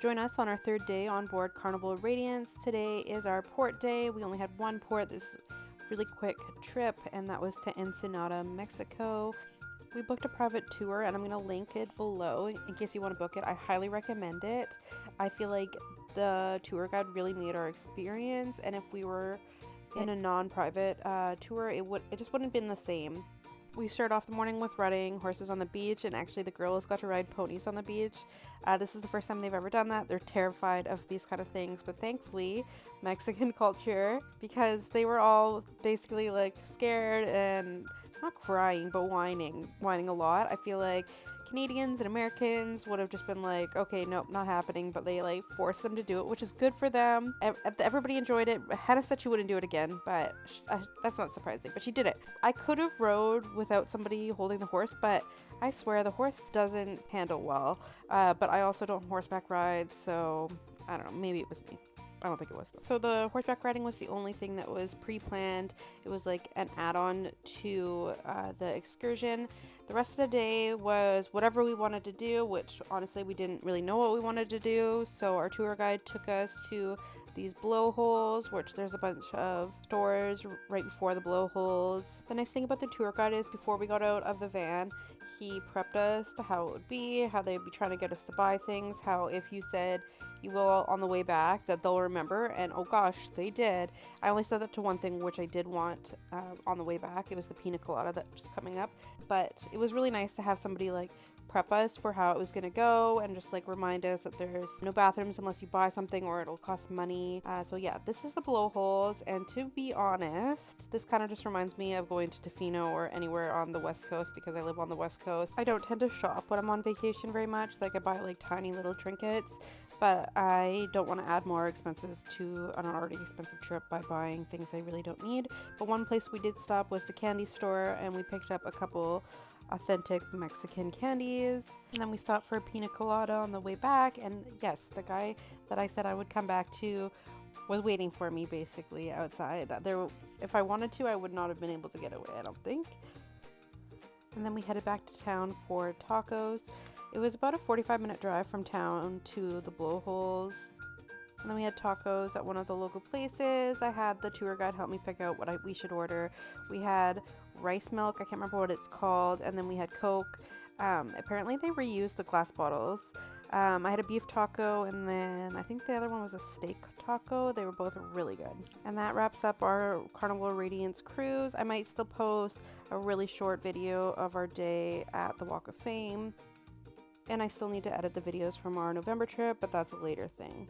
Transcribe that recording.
Join us on our third day on board Carnival Radiance. Today is our port day. We only had one port this really quick trip, and that was to Ensenada, Mexico. We booked a private tour, and I'm going to link it below in case you want to book it. I highly recommend it. I feel like the tour guide really made our experience, and if we were in a non-private tour, it just wouldn't have been the same. We started off the morning with riding horses on the beach, and actually the girls got to ride ponies on the beach. This is the first time they've ever done that. They're terrified of these kind of things, but thankfully Mexican culture, because they were all basically like scared and not crying but whining a lot. I feel like Canadians and Americans would have just been like, okay, nope, not happening, but they like forced them to do it, which is good for them. Everybody enjoyed it. Hannah said she wouldn't do it again, but that's not surprising, but she did it. I could have rode without somebody holding the horse, but I swear the horse doesn't handle well, but I also don't horseback ride, so I don't know, maybe it was me. I don't think it was. So the horseback riding was the only thing that was pre-planned. It was like an add-on to the excursion. The rest of the day was whatever we wanted to do, which honestly we didn't really know what we wanted to do. So our tour guide took us to these blowholes, which there's a bunch of stores right before the blowholes. The nice thing about the tour guide is before we got out of the van, he prepped us to how it would be, how they'd be trying to get us to buy things, how if you said you will on the way back that they'll remember, and oh gosh, they did. I only said that to one thing, which I did want on the way back. It was the pina colada that was coming up, but it was really nice to have somebody like prep us for how it was going to go and just like remind us that there's no bathrooms unless you buy something or it'll cost money. So yeah, this is the blowholes, and to be honest, this kind of just reminds me of going to Tofino or anywhere on the west coast because I live on the west coast. I don't tend to shop when I'm on vacation very much. Like I buy like tiny little trinkets, but I don't want to add more expenses to an already expensive trip by buying things I really don't need. But one place we did stop was the candy store, and we picked up a couple authentic Mexican candies. And then we stopped for a pina colada on the way back, and yes, the guy that I said I would come back to was waiting for me basically outside. If I wanted to, I would not have been able to get away, I don't think. And then we headed back to town for tacos. It was about a 45-minute drive from town to the blowholes. And then we had tacos at one of the local places. I had the tour guide help me pick out what we should order. We had rice milk, I can't remember what it's called, and then we had Coke. Apparently they reused the glass bottles. I had a beef taco, and then I think the other one was a steak taco. They were both really good. And that wraps up our Carnival Radiance cruise. I might still post a really short video of our day at the Walk of Fame. And I still need to edit the videos from our November trip, but that's a later thing.